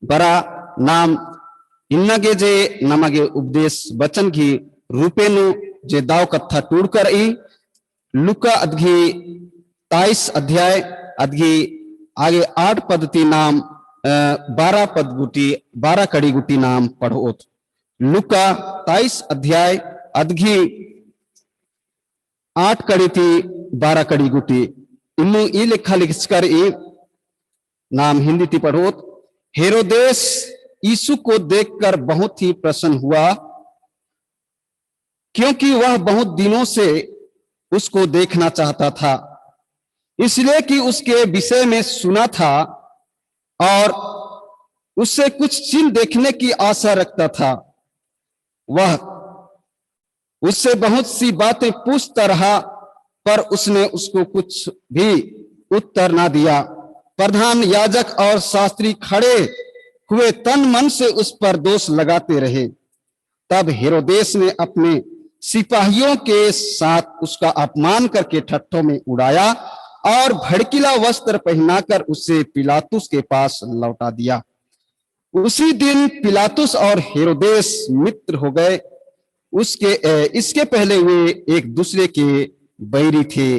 बरा नाम इन्नगे जे नमगे उपदेश वचन की रूपेनु जे दाव कथा टूड़ कर लुका अदघी 23 अध्याय अदघी आगे 8 पद्धति नाम 12 पद गुटी 12 कड़ी गुटी नाम पढ़ोत। लुका 23 अध्याय अदघी 8 कड़ी थी 12 कड़ी गुटी इन्नु ई लिखा लिखकर नाम हिंदी थी पढ़ोत। हेरोदेस यीशु को देखकर बहुत ही प्रसन्न हुआ, क्योंकि वह बहुत दिनों से उसको देखना चाहता था, इसलिए कि उसके विषय में सुना था और उससे कुछ चिन्ह देखने की आशा रखता था। वह उससे बहुत सी बातें पूछता रहा, पर उसने उसको कुछ भी उत्तर ना दिया। प्रधान याजक और शास्त्री खड़े हुए तन मन से उस पर दोष लगाते रहे। तब हेरोदेस ने अपने सिपाहियों के साथ उसका अपमान करके ठट्ठों में उड़ाया और भड़कीला वस्त्र पहनाकर उसे पिलातुस के पास लौटा दिया। उसी दिन पिलातुस और हेरोदेस मित्र हो गए। इसके पहले वे एक दूसरे के बैरी थे।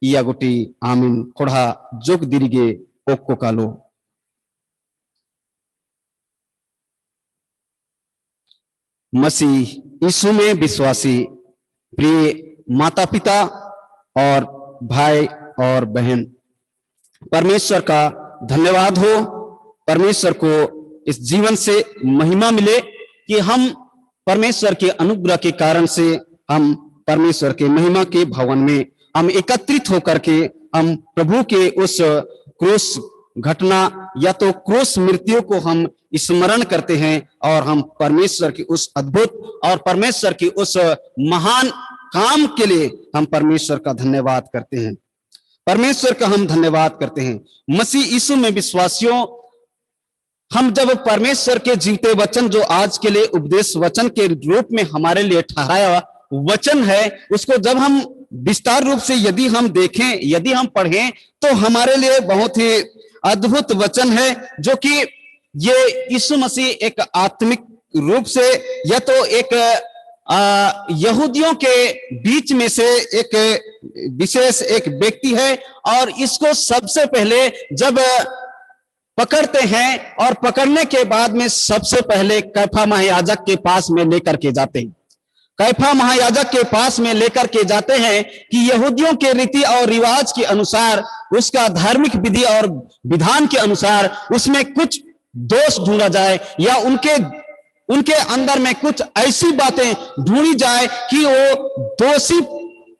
यागुटी आमीन खोड़ा जोग दिरिगे ओक्को कालो। मसीह यीशु में विश्वासी प्रिय माता पिता और भाई और बहन, परमेश्वर का धन्यवाद हो। परमेश्वर को इस जीवन से महिमा मिले कि हम परमेश्वर के अनुग्रह के कारण से हम परमेश्वर के महिमा के भवन में हम एकत्रित होकर के हम प्रभु के उस क्रूस घटना या तो क्रूस मृत्यु को हम स्मरण करते हैं और हम परमेश्वर की उस अद्भुत और परमेश्वर की उस महान काम के लिए हम परमेश्वर का धन्यवाद करते हैं। परमेश्वर का हम धन्यवाद करते हैं। मसीह यीशु में विश्वासियों, हम जब परमेश्वर के जीवते वचन जो आज के लिए उपदेश वचन के रूप में हमारे लिए ठहराया वचन है, उसको जब हम विस्तार रूप से यदि हम देखें, यदि हम पढ़ें, तो हमारे लिए बहुत ही अद्भुत वचन है, जो कि ये यीशु मसीह एक आत्मिक रूप से या तो एक यहूदियों के बीच में से एक विशेष एक व्यक्ति है और इसको सबसे पहले जब पकड़ते हैं और पकड़ने के बाद में सबसे पहले कैफा महायाजक के पास में लेकर के जाते हैं। कैफा महायाजक के पास में लेकर के जाते हैं कि यहूदियों के रीति और रिवाज के अनुसार, उसका धार्मिक विधि और विधान के अनुसार उसमें कुछ दोष ढूंढा जाए या उनके अंदर में कुछ ऐसी बातें ढूंढी जाए कि वो दोषी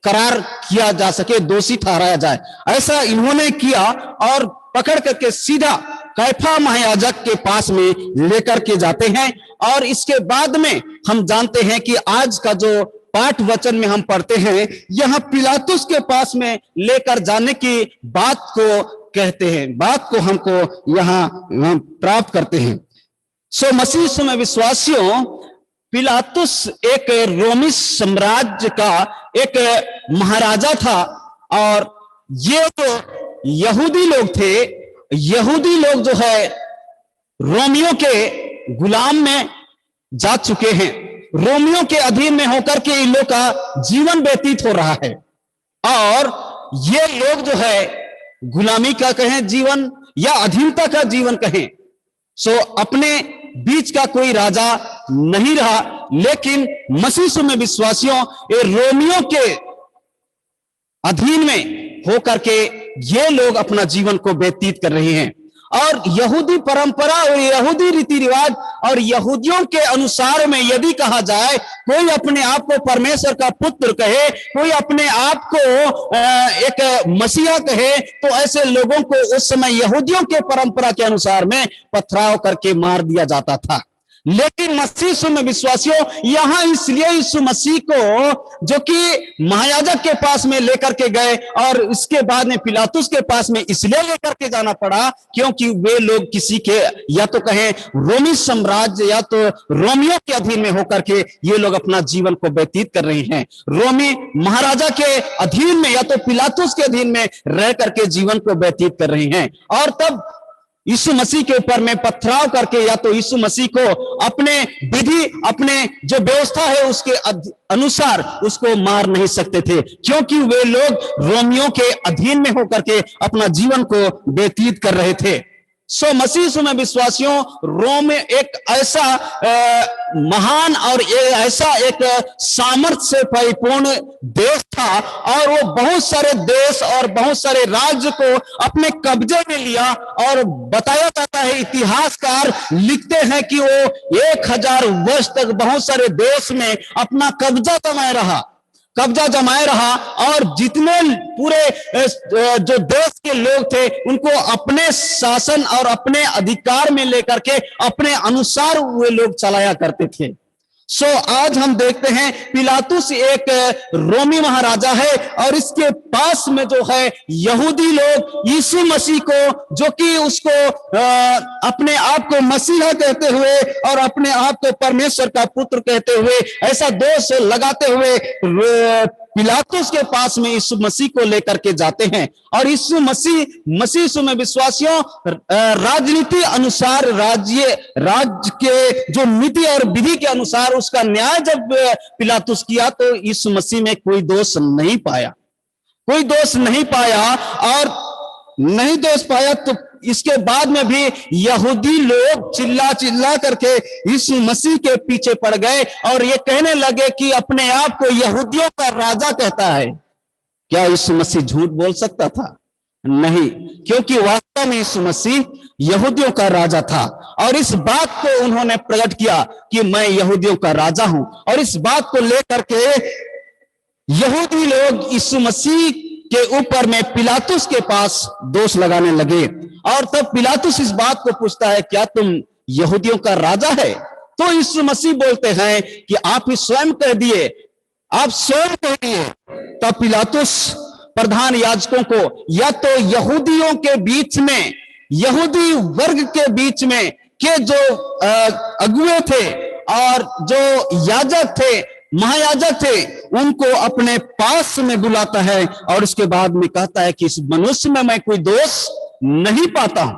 करार किया जा सके, दोषी ठहराया जाए। ऐसा इन्होंने किया और पकड़ करके सीधा कैफा महायाजक के पास में लेकर के जाते हैं। और इसके बाद में हम जानते हैं कि आज का जो पाठ वचन में हम पढ़ते हैं, यहां पिलातुस के पास में लेकर जाने की बात को कहते हैं, बात को हमको यहां प्राप्त करते हैं। सो मसीह में विश्वासियों, पिलातुस एक रोमी साम्राज्य का एक महाराजा था और ये जो यहूदी लोग थे, यहूदी लोग जो है रोमियों के गुलाम में जा चुके हैं। रोमियों के अधीन में होकर के इन लोग का जीवन व्यतीत हो रहा है और ये लोग जो है गुलामी का कहें जीवन या अधीनता का जीवन कहें, सो अपने बीच का कोई राजा नहीं रहा। लेकिन मसीह में विश्वासियों, ये रोमियों के अधीन में होकर के ये लोग अपना जीवन को व्यतीत कर रहे हैं और यहूदी परंपरा और यहूदी रीति रिवाज और यहूदियों के अनुसार में यदि कहा जाए, कोई अपने आप को परमेश्वर का पुत्र कहे, कोई अपने आप को एक मसीहा कहे, तो ऐसे लोगों को उस समय यहूदियों के परंपरा के अनुसार में पथराव करके मार दिया जाता था। लेकिन मसीह में विश्वासियों, यहां इसलिए यीशु मसीह को जो कि महायाजक के पास में लेकर के गए और इसके बाद में पिलातुस के पास में इसलिए लेकर के जाना पड़ा क्योंकि वे लोग किसी के या तो कहें रोमी साम्राज्य या तो रोमियों के अधीन में होकर के ये लोग अपना जीवन को व्यतीत कर रहे हैं। रोमी महाराजा के अधीन में या तो पिलातुस के अधीन में रह करके जीवन को व्यतीत कर रहे हैं। और तब यीशु मसीह के ऊपर में पथराव करके या तो यीशु मसीह को अपने विधि, अपने जो व्यवस्था है उसके अनुसार उसको मार नहीं सकते थे, क्योंकि वे लोग रोमियों के अधीन में होकर के अपना जीवन को व्यतीत कर रहे थे। सो मसीह में विश्वासियों, रोम एक ऐसा महान और ऐसा एक सामर्थ्य से परिपूर्ण देश था, और वो बहुत सारे देश और बहुत सारे राज्य को अपने कब्जे में लिया। और बताया जाता है, इतिहासकार लिखते हैं कि वो 1000 वर्ष तक बहुत सारे देश में अपना कब्जा जमाए रहा, और जितने पूरे जो देश के लोग थे उनको अपने शासन और अपने अधिकार में लेकर के अपने अनुसार वे लोग चलाया करते थे। सो आज हम देखते हैं पिलातुस एक रोमी महाराजा है, और इसके पास में जो है यहूदी लोग यीशु मसीह को, जो कि उसको अपने आप को मसीहा कहते हुए और अपने आप को परमेश्वर का पुत्र कहते हुए ऐसा दोष लगाते हुए पिलातुस के पास में यीशु मसीह को लेकर के जाते हैं। और यीशु मसीह में विश्वासियों, राजनीति अनुसार, राज्य के जो नीति और विधि के अनुसार उसका न्याय जब पिलातुस किया, तो यीशु मसीह में कोई दोष नहीं पाया। और नहीं दोष पाया, तो इसके बाद में भी यहूदी लोग चिल्ला करके यीशु मसीह के पीछे पड़ गए और ये कहने लगे कि अपने आप को यहूदियों का राजा कहता है। क्या यीशु मसीह झूठ बोल सकता था? नहीं, क्योंकि वास्तव में यीशु मसीह यहूदियों का राजा था, और इस बात को उन्होंने प्रकट किया कि मैं यहूदियों का राजा हूं। और इस बात को लेकर के यहूदी लोग यीशु मसीह के ऊपर में पिलातुस के पास दोष लगाने लगे। और तब पिलातुस इस बात को पूछता है, क्या तुम यहूदियों का राजा है? तो यीशु मसीह बोलते हैं कि आप ही स्वयं कह दिए। तब पिलातुस प्रधान याजकों को, या तो यहूदियों के बीच में, यहूदी वर्ग के बीच में के जो अगुए थे और जो याजक थे, महायाजक थे, उनको अपने पास में बुलाता है, और उसके बाद में कहता है कि इस मनुष्य में मैं कोई दोष नहीं पाता हूं,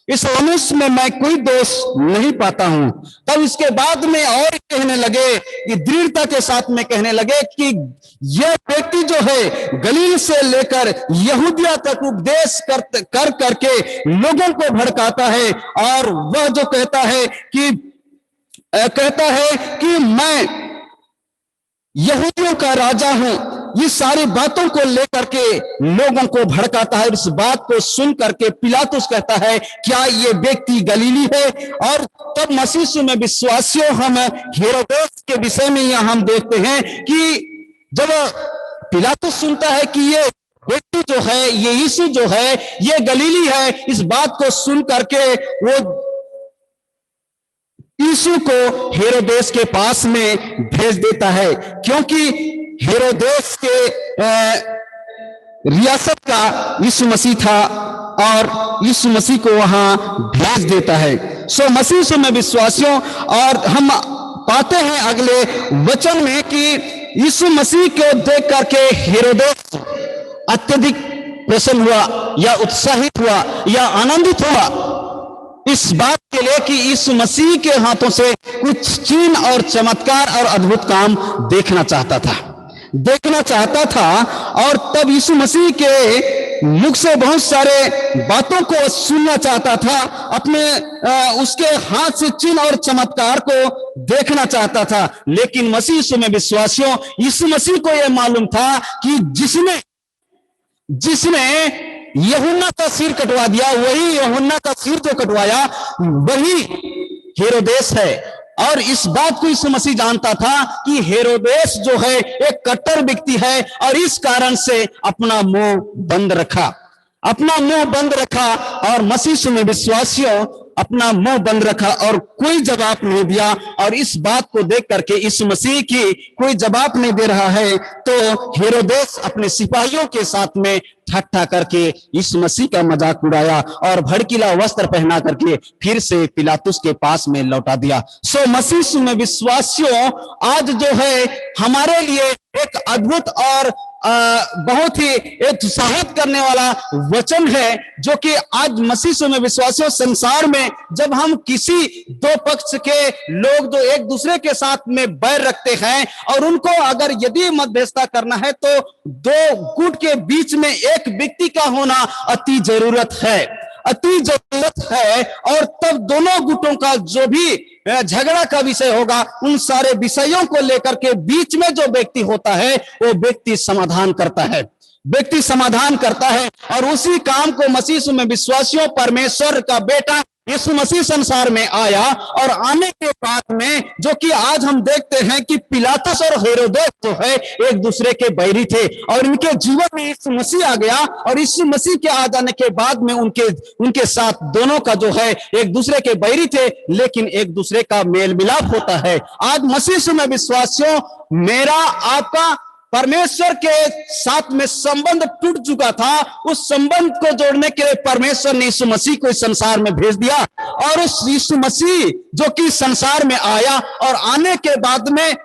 इस मनुष्य में मैं कोई दोष नहीं पाता हूं। तब इसके बाद में और कहने लगे, ये दृढ़ता के साथ में कहने लगे कि यह व्यक्ति जो है गलील से लेकर यहूदिया तक उपदेश कर करके लोगों को भड़काता है, और वह जो कहता है कि मैं यहूदियों का राजा हूं, ये सारी बातों को लेकर के लोगों को भड़काता है। इस बात को सुन करके पिलातुस कहता है, क्या ये व्यक्ति गलीली है? और तब मसीह में विश्वासियों, हम हेरोदेस के विषय में यहां हम देखते हैं कि जब पिलातुस सुनता है कि ये व्यक्ति जो है, ये यीशु जो है, ये गलीली है, इस बात को सुन करके वो यीशु को हेरोदेस के पास में भेज देता है, क्योंकि हेरोदेस के रियासत का यीशु मसीह था, और यीशु मसीह को वहां भेज देता है। सो मसीह में विश्वासियों, और हम पाते हैं अगले वचन में कि यीशु मसीह को देख करके हेरोदेस अत्यधिक प्रसन्न हुआ, या उत्साहित हुआ, या आनंदित हुआ इस बात के लिए कि यीशु मसीह के हाथों से कुछ चिन्ह और चमत्कार और अद्भुत काम देखना चाहता था। और तब यीशु मसीह के मुख से बहुत सारे बातों को सुनना चाहता था, अपने उसके हाथ से चिन्ह और चमत्कार को देखना चाहता था। लेकिन मसीह में विश्वासियों, यीशु मसीह को यह मालूम था कि जिसने यूहन्ना का सिर कटवा दिया, वही यूहन्ना का सिर जो कटवाया वही हेरोदेस है। और इस बात को यीशु मसीह जानता था कि हेरोदेस जो है एक कट्टर व्यक्ति है, और इस कारण से अपना मुंह बंद रखा। और मसीह में विश्वासियों, अपना मुंह बंद रखा और कोई जवाब नहीं दिया। और इस बात को देख करके यीशु मसीह की कोई जवाब नहीं दे रहा है, तो हेरोदेस अपने सिपाहियों के साथ में ठट्ठा करके यीशु मसीह का मजाक उड़ाया और भड़कीला वस्त्र पहना करके फिर से पिलातुस के पास में लौटा दिया। सो मसीह में विश्वासियों, आज जो है हमारे लिए एक अद्भुत और बहुत ही उत्साहित करने वाला वचन है, जो कि आज मसीह यीशु में विश्वासियों संसार में जब हम किसी दो पक्ष के लोग जो एक दूसरे के साथ में बैर रखते हैं और उनको अगर यदि मध्यस्थता करना है तो दो गुट के बीच में एक व्यक्ति का होना अति जरूरत है, अति जरूरत है। और तब दोनों गुटों का जो भी झगड़ा का विषय होगा, उन सारे विषयों को लेकर के बीच में जो व्यक्ति होता है वो व्यक्ति समाधान करता है, व्यक्ति समाधान करता है। और उसी काम को मसीह यीशु में विश्वासियों परमेश्वर का बेटा यीशु मसीह संसार में आया, और आने के बाद में जो कि आज हम देखते हैं कि पिलातुस और हेरोदेस जो है एक दूसरे के बैरी थे, और इनके जीवन में यीशु मसीह आ गया, और यीशु मसीह के आ जाने के बाद में उनके साथ दोनों का जो है एक दूसरे के बैरी थे, लेकिन एक दूसरे का मेल मिलाप होता है। आज मसीह यीशु में विश्वासियों मेरा आपका परमेश्वर के साथ में संबंध टूट चुका था, उस संबंध को जोड़ने के लिए परमेश्वर ने यीशु मसीह को इस संसार में भेज दिया, और उस यीशु मसीह जो कि संसार में आया और आने के बाद में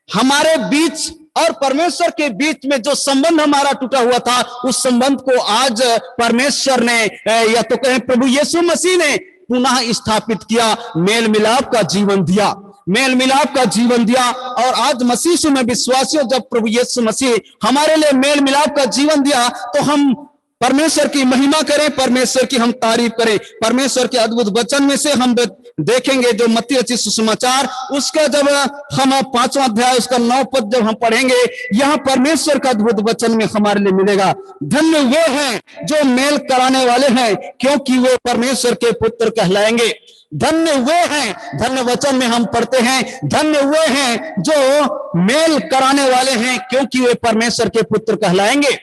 हमारे बीच और परमेश्वर के बीच में जो संबंध हमारा टूटा हुआ था, उस संबंध को आज परमेश्वर ने या तो कहें प्रभु यीशु मसीह ने पुनः स्थापित किया, मेल मिलाप का जीवन दिया, मेल मिलाप का जीवन दिया। और आज मसीह यीशु में विश्वासियों जब प्रभु यीशु मसीह हमारे लिए मेल मिलाप का जीवन दिया, तो हम परमेश्वर की महिमा करें, परमेश्वर की हम तारीफ करें। परमेश्वर के अद्भुत वचन में से हम देखेंगे जो मत्ती रचित सुसमाचार, उसका जब हम 5वां अध्याय उसका 9 पद जब हम पढ़ेंगे, यहाँ परमेश्वर का अद्भुत वचन में हमारे लिए मिलेगा। धन्य वे हैं जो मेल कराने वाले हैं, क्योंकि वे परमेश्वर के पुत्र कहलाएंगे। धन्य वे हैं, धन्य वचन में हम पढ़ते हैं, धन्य वे हैं जो मेल कराने वाले हैं, क्योंकि वे परमेश्वर के पुत्र कहलाएंगे।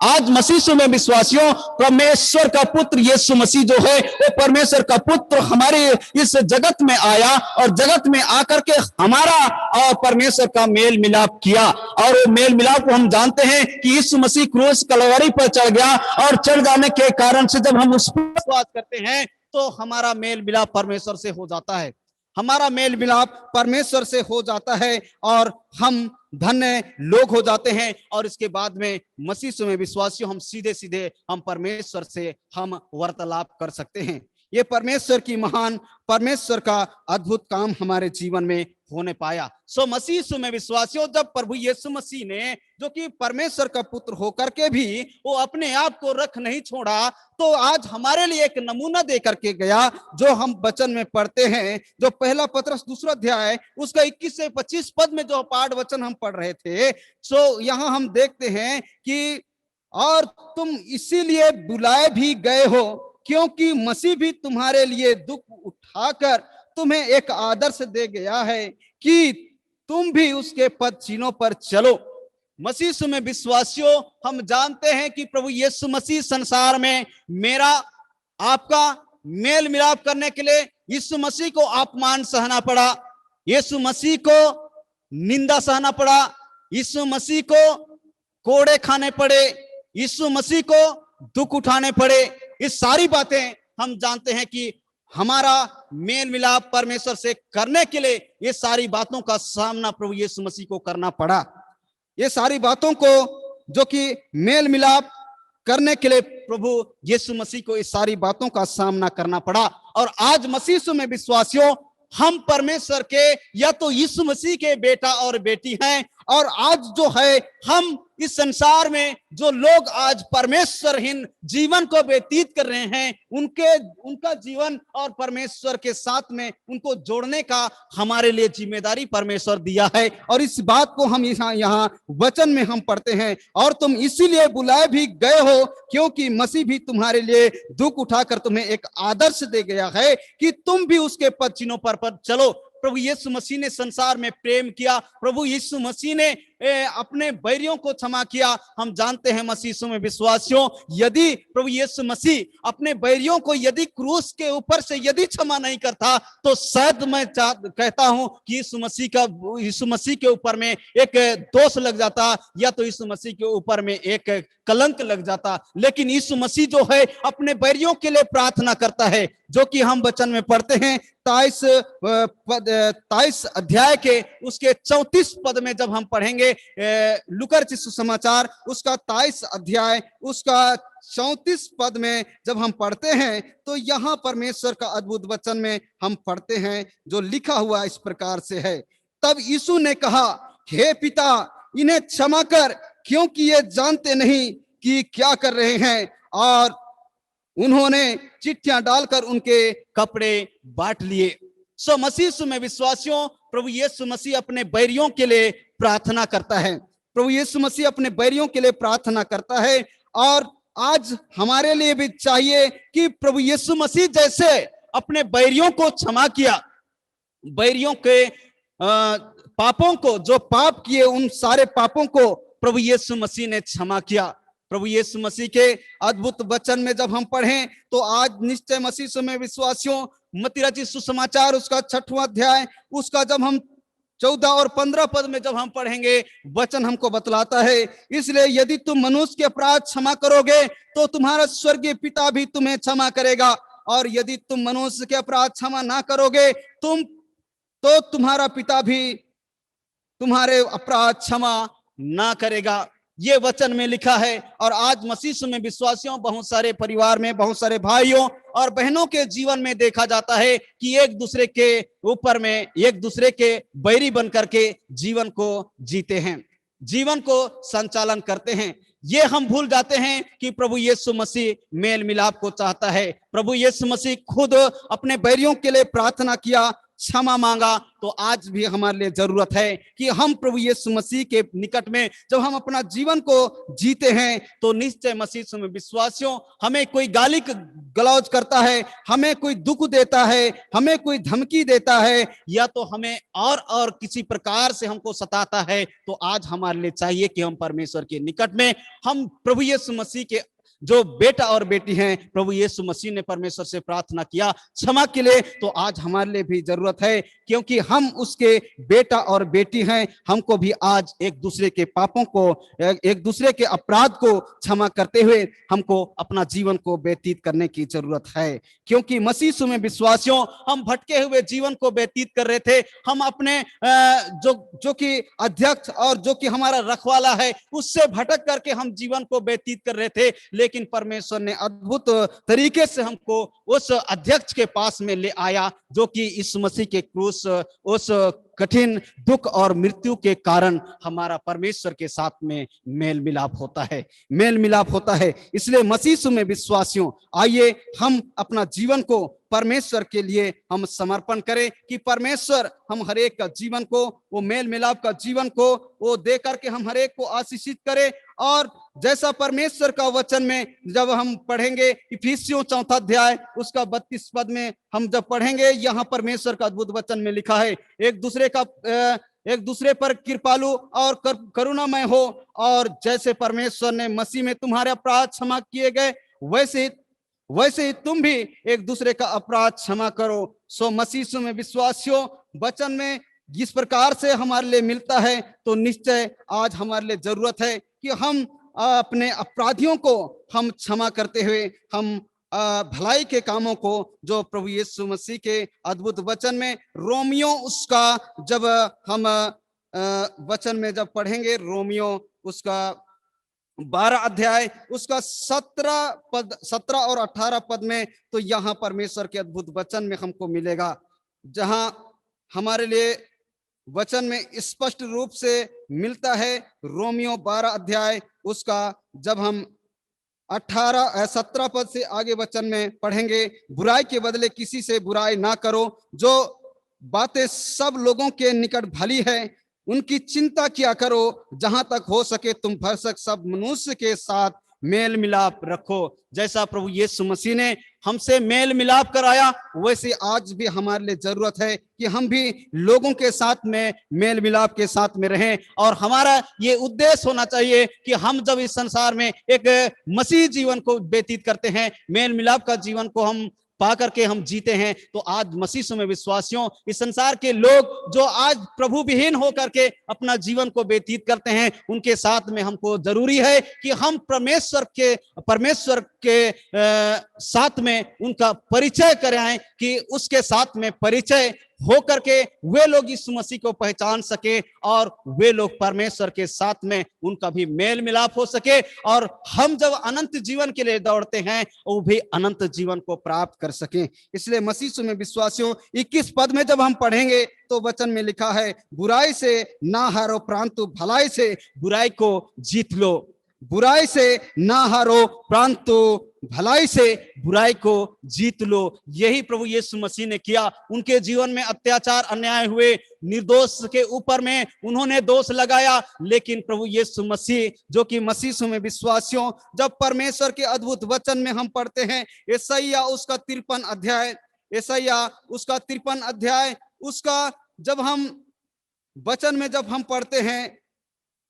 आज मसीह यीशु में विश्वासियों परमेश्वर का पुत्र यीशु मसीह जो है वो परमेश्वर का पुत्र हमारे इस जगत में आया, और जगत में आकर के हमारा और परमेश्वर का मेल मिलाप किया। और वो मेल मिलाप को हम जानते हैं कि यीशु मसीह क्रूस कलवरी पर चढ़ गया, और चढ़ जाने के कारण से जब हम उस पर विश्वास करते हैं तो हमारा मेल मिलाप परमेश्वर से हो जाता है, हमारा मेल मिलाप परमेश्वर से हो जाता है, और हम धन्य लोग हो जाते हैं। और इसके बाद में मसीह यीशु में विश्वासियों हम सीधे सीधे हम परमेश्वर से हम वार्तालाप कर सकते हैं। ये परमेश्वर की महान, परमेश्वर का अद्भुत काम हमारे जीवन में होने पाया। सो मसीह यीशु में विश्वासियों जब प्रभु यीशु मसीह ने जो कि परमेश्वर का पुत्र होकर के भी वो अपने आप को रख नहीं छोड़ा, तो आज हमारे लिए एक नमूना दे करके गया, जो हम वचन में पढ़ते हैं, जो पहला पत्रस 2 अध्याय उसका 21 से 25 पद में जो पाठ वचन हम पढ़ रहे थे। सो यहाँ हम देखते हैं कि और तुम इसीलिए बुलाए भी गए हो, क्योंकि मसीह भी तुम्हारे लिए दुख उठाकर तुम्हें एक आदर्श दे गया है कि तुम भी उसके पद चिन्हों पर चलो। मसीह यीशु में विश्वासियों हम जानते हैं कि प्रभु यीशु मसीह संसार में मेरा आपका मेल मिलाप करने के लिए यीशु मसीह को अपमान सहना पड़ा, यीशु मसीह को निंदा सहना पड़ा, यीशु मसीह को कोड़े खाने पड़े, यीशु मसीह को दुख उठाने पड़े। इस सारी बातें हम जानते हैं कि हमारा मेल मिलाप परमेश्वर से करने के लिए ये सारी बातों का सामना प्रभु यीशु मसीह को करना पड़ा। ये सारी बातों को जो कि मेल मिलाप करने के लिए प्रभु यीशु मसीह को इस सारी बातों का सामना करना पड़ा। और आज मसीह यीशु में विश्वासियों हम परमेश्वर के या तो यीशु मसीह के बेटा और बेटी हैं, और आज जो है हम इस संसार में जो लोग आज परमेश्वरहीन जीवन को व्यतीत कर रहे हैं, उनका जीवन और परमेश्वर के साथ में उनको जोड़ने का हमारे लिए जिम्मेदारी परमेश्वर दिया है। और इस बात को हम यहाँ वचन में हम पढ़ते हैं, और तुम इसीलिए बुलाए भी गए हो, क्योंकि मसीह भी तुम्हारे लिए दुख उठाकर तुम्हें एक आदर्श दे गया है कि तुम भी उसके पद चिन्हों पर चलो। प्रभु यीशु मसीह ने संसार में प्रेम किया, प्रभु यीशु मसीह ने अपने बैरियों को क्षमा किया। हम जानते हैं मसीह यीशु में विश्वासियों, यदि प्रभु यीशु मसीह अपने बैरियों को यदि क्रूस के ऊपर से यदि क्षमा नहीं करता, तो शायद मैं कहता हूं कि यीशु मसीह के ऊपर में एक दोष लग जाता, या तो यीशु मसीह के ऊपर में एक कलंक लग जाता। लेकिन यीशु मसीह जो है अपने बैरियों के लिए प्रार्थना करता है, जो कि हम वचन में पढ़ते हैं 23 अध्याय के उसके 34 पद में जब हम पढ़ेंगे लूका रचित सुसमाचार उसका 23 अध्याय उसका 34 पद में जब हम पढ़ते हैं तो यहाँ परमेश्वर का अद्भुत वचन में हम पढ़ते हैं, जो लिखा हुआ इस प्रकार से है। तब यीशु ने कहा, हे पिता, इन्हें क्षमा कर, क्योंकि ये जानते नहीं कि क्या कर रहे हैं। और उन्होंने चिट्ठियां डालकर उनके कपड़े बांट लिए। सो मसीह में विश्वासियों, प्रभु यीशु मसीह अपने बैरियों के लिए प्रार्थना करता है। प्रभु यीशु मसीह अपने बैरियों के लिए प्रार्थना करता है। और आज हमारे लिए भी चाहिए कि प्रभु यीशु मसीह जैसे अपने बैरियों को क्षमा किया, बैरियों के पापों को, जो पाप किए उन सारे पापों को प्रभु यीशु मसीह ने क्षमा किया। प्रभु यीशु मसीह के अद्भुत वचन में जब हम पढ़ें तो आज निश्चय मसीह में विश्वासियों, मत्ती रचित सुसमाचार उसका 6वां अध्याय उसका जब हम 14 और 15 पद में जब हम पढ़ेंगे, वचन हमको बतलाता है, इसलिए यदि तुम मनुष्य के अपराध क्षमा करोगे तो तुम्हारा स्वर्गीय पिता भी तुम्हें क्षमा करेगा, और यदि तुम मनुष्य के अपराध क्षमा ना करोगे तो तुम्हारा पिता भी तुम्हारे अपराध क्षमा ना करेगा। ये वचन में लिखा है। और आज मसीह में विश्वासियों, बहुत सारे परिवार में, बहुत सारे भाइयों और बहनों के जीवन में देखा जाता है कि एक दूसरे के ऊपर में, एक दूसरे के बैरी बन करके जीवन को जीते हैं, जीवन को संचालन करते हैं। ये हम भूल जाते हैं कि प्रभु यीशु मसीह मेल मिलाप को चाहता है। प्रभु यीशु मसीह खुद अपने बैरियों के लिए प्रार्थना किया, क्षमा मांगा। तो आज भी हमारे लिए जरूरत है कि हम प्रभु यीशु मसीह के निकट में जब हम अपना जीवन को जीते हैं तो निश्चय मसीह में विश्वासियों, हमें कोई गाली गलौज करता है, हमें कोई दुख देता है, हमें कोई धमकी देता है, या तो हमें और किसी प्रकार से हमको सताता है, तो आज हमारे लिए चाहिए कि हम परमेश्वर के निकट में, हम प्रभु यीशु मसीह के जो बेटा और बेटी हैं, प्रभु यीशु मसीह ने परमेश्वर से प्रार्थना किया क्षमा के लिए, तो आज हमारे लिए भी जरूरत है, क्योंकि हम उसके बेटा और बेटी हैं। हमको भी आज एक दूसरे के पापों को, एक दूसरे के अपराध को क्षमा करते हुए हमको अपना जीवन को व्यतीत करने की जरूरत है। क्योंकि मसीह में विश्वासियों, हम भटके हुए जीवन को व्यतीत कर रहे थे। हम अपने जो कि अध्यक्ष और जो कि हमारा रखवाला है, उससे भटक करके हम जीवन को व्यतीत कर रहे थे, लेकिन परमेश्वर ने अद्भुत तरीके से हमको उस अध्यक्ष के पास में ले आया, जो कि इस मसीह के क्रूस, उस कठिन दुख और मृत्यु के कारण हमारा परमेश्वर के साथ में मेल मिलाप होता है, मेल मिलाप होता है। इसलिए मसीह में विश्वासियों, आइए हम अपना जीवन को परमेश्वर के लिए हम समर्पण करें कि परमेश्वर हम हरेक का जीवन को, वो मेल मिलाप का जीवन को वो दे करके हम हरेक को आशीषित करें। और जैसा परमेश्वर का वचन में जब हम पढ़ेंगे, इफिसियों 4 अध्याय उसका 32 पद में हम जब पढ़ेंगे, यहाँ परमेश्वर का अद्भुत वचन में लिखा है, एक दूसरे पर कृपालु और करुणामय हो, और जैसे परमेश्वर ने मसीह में तुम्हारे अपराध क्षमा किए गए, वैसे ही तुम भी एक दूसरे का अपराध क्षमा करो। सो मसीह में विश्वासियों, वचन में जिस प्रकार से हमारे लिए मिलता है, तो निश्चय आज हमारे लिए जरूरत है कि हम अपने अपराधियों को हम क्षमा करते हुए हम भलाई के कामों को, जो प्रभु यीशु मसीह के अद्भुत वचन में रोमियो उसका जब हम वचन में जब पढ़ेंगे, रोमियो उसका 12 अध्याय उसका 17 और 18 पद में, तो यहाँ परमेश्वर के अद्भुत वचन में हमको मिलेगा, जहां हमारे लिए वचन में स्पष्ट रूप से मिलता है। रोमियो 12 अध्याय उसका जब हम 17 पद से आगे वचन में पढ़ेंगे, बुराई के बदले किसी से बुराई ना करो, जो बातें सब लोगों के निकट भली है उनकी चिंता किया करो, जहां तक हो सके तुम भरसक सब मनुष्य के साथ मेल मिलाप रखो। जैसा प्रभु यीशु मसीह ने हमसे मेल मिलाप कराया, वैसे आज भी हमारे लिए जरूरत है कि हम भी लोगों के साथ में मेल मिलाप के साथ में रहें। और हमारा ये उद्देश्य होना चाहिए कि हम जब इस संसार में एक मसीह जीवन को व्यतीत करते हैं, मेल मिलाप का जीवन को हम पा करके हम जीते हैं, तो आज मसीह में विश्वासियों, इस संसार के लोग जो आज प्रभु विहीन होकर के अपना जीवन को व्यतीत करते हैं, उनके साथ में हमको जरूरी है कि हम परमेश्वर के साथ में उनका परिचय कराएं, कि उसके साथ में परिचय हो करके वे लोग यीशु मसीह को पहचान सके और वे लोग परमेश्वर के साथ में उनका भी मेल मिलाप हो सके, और हम जब अनंत जीवन के लिए दौड़ते हैं वो भी अनंत जीवन को प्राप्त कर सके। इसलिए मसीह यीशु में विश्वासियों 21 पद में जब हम पढ़ेंगे तो वचन में लिखा है, बुराई से ना हारो परंतु भलाई से बुराई को जीत लो। बुराई से ना हारो परंतु भलाई से बुराई को जीत लो। यही प्रभु यीशु मसीह ने किया। उनके जीवन में अत्याचार अन्याय हुए, निर्दोष के ऊपर में उन्होंने दोष लगाया, लेकिन प्रभु यीशु मसीह जो कि मसीह यीशु में विश्वासियों, जब परमेश्वर के अद्भुत वचन में हम पढ़ते हैं यशायाह उसका 53 अध्याय, यशायाह उसका 53 अध्याय, उसका जब हम वचन में जब हम पढ़ते हैं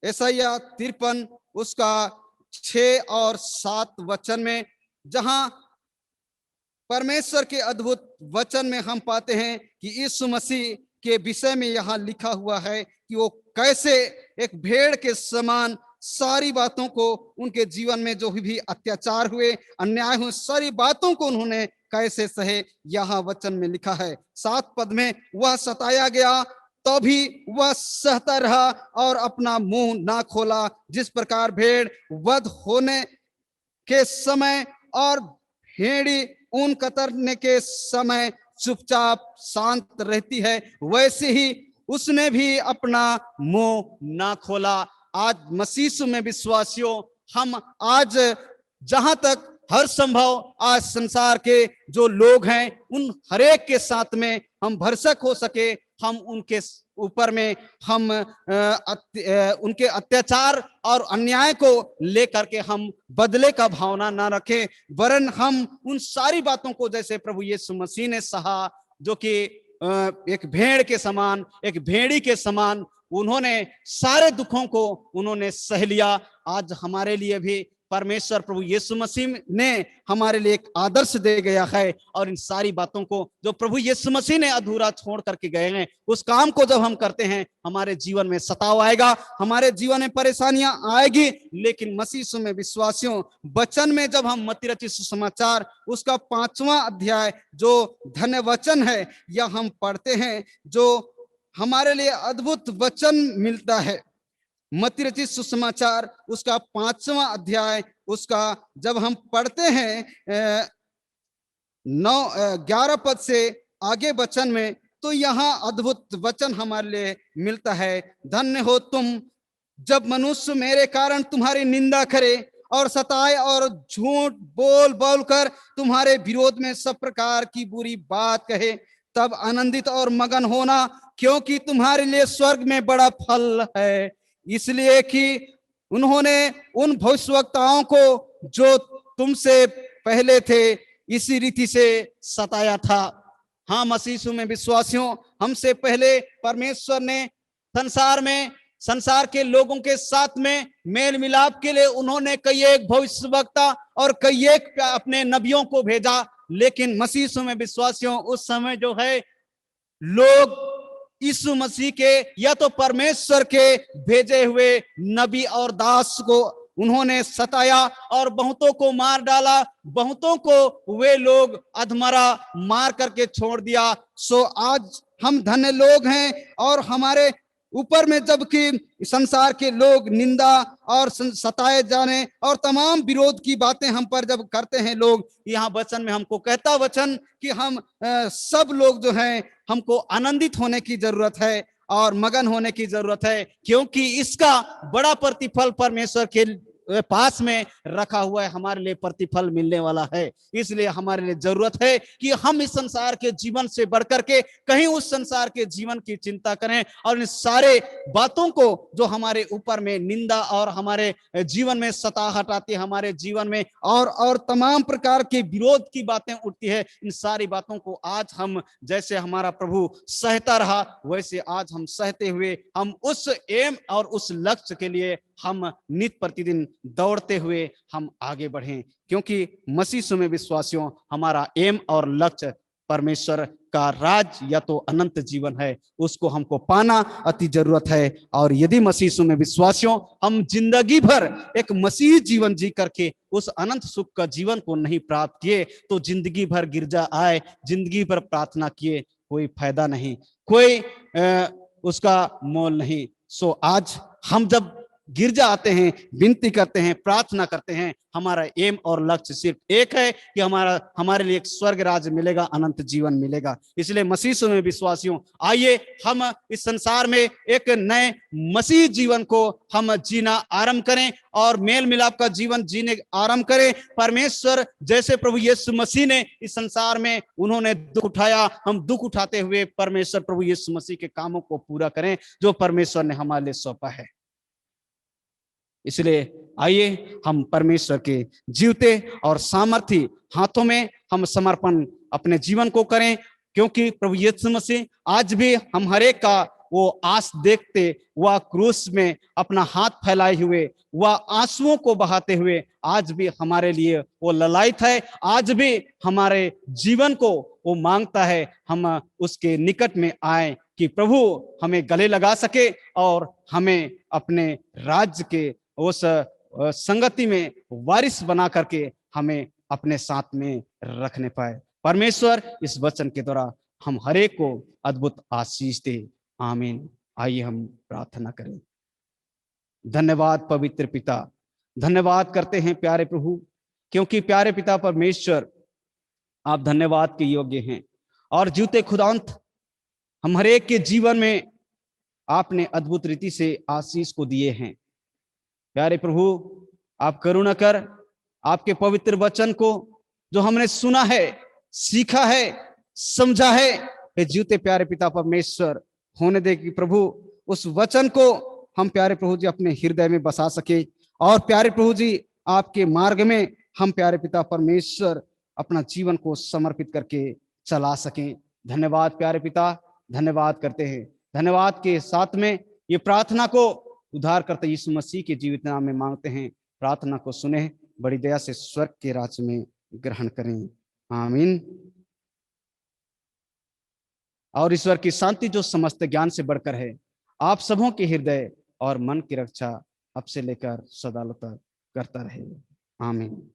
यशायाह 53 उसका 6 और 7 वचन में, जहां परमेश्वर के अद्भुत वचन में हम पाते हैं कि यीशु मसीह के विषय में यहाँ लिखा हुआ है कि वो कैसे एक भेड़ के समान सारी बातों को, उनके जीवन में जो भी अत्याचार हुए, अन्याय हुए, सारी बातों को उन्होंने कैसे सहे। यहाँ वचन में लिखा है 7 पद में, वह सताया गया तो भी वह सहता रहा और अपना मुंह ना खोला। जिस प्रकार भेड़ वध होने के समय और भेड़ी ऊन कतरने के समय चुपचाप शांत रहती है, वैसे ही उसने भी अपना मुंह ना खोला। आज मसीह यीशु में विश्वासियों, हम आज जहां तक हर संभव आज संसार के जो लोग हैं उन हरेक के साथ में हम भरसक हो सके, हम उनके ऊपर में हम उनके अत्याचार और अन्याय को लेकर के हम बदले का भावना ना रखें, वरन हम उन सारी बातों को जैसे प्रभु यीशु मसीह ने सहा, जो कि एक भेड़ के समान, एक भेड़ी के समान उन्होंने सारे दुखों को उन्होंने सह लिया। आज हमारे लिए भी परमेश्वर प्रभु यीशु मसीह ने हमारे लिए एक आदर्श दे गया है, और इन सारी बातों को जो प्रभु यीशु मसीह ने अधूरा छोड़ करके गए हैं, उस काम को जब हम करते हैं हमारे जीवन में सताव आएगा, हमारे जीवन में परेशानियां आएगी। लेकिन मसीह यीशु में विश्वासियों, वचन में जब हम मत्ती रचित सुसमाचार उसका 5वां अध्याय जो धन्य वचन है, यह हम पढ़ते हैं, जो हमारे लिए अद्भुत वचन मिलता है। मत्ती रचित सुसमाचार उसका 5वां अध्याय उसका जब हम पढ़ते हैं 11 पद से आगे वचन में, तो यहाँ अद्भुत वचन हमारे लिए मिलता है। धन्य हो तुम जब मनुष्य मेरे कारण तुम्हारी निंदा करे और सताए और झूठ बोल बोल कर तुम्हारे विरोध में सब प्रकार की बुरी बात कहे, तब आनंदित और मगन होना, क्योंकि तुम्हारे लिए स्वर्ग में बड़ा फल है। इसलिए कि उन्होंने उन भविष्यवक्ताओं को जो तुमसे पहले थे इसी रीति से सताया था। हाँ, मसीह यीशु में विश्वासियों, हमसे पहले परमेश्वर ने संसार के लोगों के साथ में मेल मिलाप के लिए उन्होंने कई एक भविष्यवक्ता और कई एक अपने नबियों को भेजा। लेकिन मसीह यीशु में विश्वासियों, उस समय जो है लोग यीशु मसीह के या तो परमेश्वर के भेजे हुए नबी और दास को उन्होंने सताया और बहुतों को मार डाला, बहुतों को वे लोग अधमरा मार करके छोड़ दिया। सो आज हम धन्य लोग हैं, और हमारे ऊपर में जबकि संसार के लोग निंदा और सताए जाने और तमाम विरोध की बातें हम पर जब करते हैं लोग, यहाँ वचन में हमको कहता वचन कि हम सब लोग जो हैं हमको आनंदित होने की जरूरत है और मगन होने की जरूरत है, क्योंकि इसका बड़ा प्रतिफल परमेश्वर के पास में रखा हुआ है, हमारे लिए प्रतिफल मिलने वाला है। इसलिए हमारे लिए जरूरत है कि हम इस संसार के जीवन से बढ़कर के कहीं उस संसार के जीवन की चिंता करें, और इन सारे बातों को जो हमारे ऊपर में निंदा और हमारे जीवन में सताहट आती है, हमारे जीवन में और तमाम प्रकार के विरोध की बातें उठती है, इन सारी बातों को आज हम जैसे हमारा प्रभु सहता रहा, वैसे आज हम सहते हुए हम उस एम और उस लक्ष्य के लिए हम नित प्रतिदिन दौड़ते हुए हम आगे बढ़ें, क्योंकि मसीह यीशु में विश्वासियों, हमारा एम और लक्ष्य परमेश्वर का राज या तो अनंत जीवन है, उसको हमको पाना अति जरूरत है। और यदि मसीह यीशु में विश्वासियों हम जिंदगी भर एक मसीह जीवन जी करके उस अनंत सुख का जीवन को नहीं प्राप्त किए, तो जिंदगी भर गिरजा आए, जिंदगी भर प्रार्थना किए, कोई फायदा नहीं, कोई उसका मोल नहीं। सो आज हम जब गिरजा आते हैं, विनती करते हैं, प्रार्थना करते हैं, हमारा एम और लक्ष्य सिर्फ एक है कि हमारे लिए एक स्वर्ग राज्य मिलेगा, अनंत जीवन मिलेगा। इसलिए मसीह में विश्वासियों, आइए हम इस संसार में एक नए मसीह जीवन को हम जीना आरंभ करें और मेल मिलाप का जीवन जीने आरंभ करें। परमेश्वर जैसे प्रभु यीशु मसीह ने इस संसार में उन्होंने दुख उठाया, हम दुख उठाते हुए परमेश्वर प्रभु यीशु मसीह के कामों को पूरा करें जो परमेश्वर ने हमारे लिए सौंपा है। इसलिए आइए हम परमेश्वर के जीवते और सामर्थी हाथों में हम समर्पण अपने जीवन को करें, क्योंकि प्रभु यीशु मसीह आज भी हम हरेक का वो आस देखते, वह क्रूस में अपना हाथ फैलाए हुए, वह आंसुओं को बहाते हुए आज भी हमारे लिए वो ललायित है। आज भी हमारे जीवन को वो मांगता है हम उसके निकट में आए कि प्रभु हमें गले लगा सके और हमें अपने राज्य के उस संगति में वारिस बना करके हमें अपने साथ में रखने पाए। परमेश्वर इस वचन के द्वारा हम हरेक को अद्भुत आशीष दे। आमीन। आइए हम प्रार्थना करें। धन्यवाद पवित्र पिता, धन्यवाद करते हैं प्यारे प्रभु, क्योंकि प्यारे पिता परमेश्वर आप धन्यवाद के योग्य हैं। और जीवते खुदावंत, हम हरेक के जीवन में आपने अद्भुत रीति से आशीष को दिए हैं। प्यारे प्रभु, आप करुणा कर आपके पवित्र वचन को जो हमने सुना है, सीखा है, समझा है, हे जीवते प्यारे पिता परमेश्वर होने दे कि प्रभु उस वचन को हम प्यारे प्रभु जी अपने हृदय में बसा सके और प्यारे प्रभु जी आपके मार्ग में हम प्यारे पिता परमेश्वर अपना जीवन को समर्पित करके चला सकें। धन्यवाद प्यारे पिता, धन्यवाद करते हैं। धन्यवाद के साथ में ये प्रार्थना को उद्धार करते यीशु मसीह के जीवित नाम में मांगते हैं। प्रार्थना को सुने, बड़ी दया से स्वर्ग के राज्य में ग्रहण करें। आमीन। और ईश्वर की शांति जो समस्त ज्ञान से बढ़कर है, आप सबों के हृदय और मन की रक्षा अब से लेकर सदा तक करता रहे। आमीन।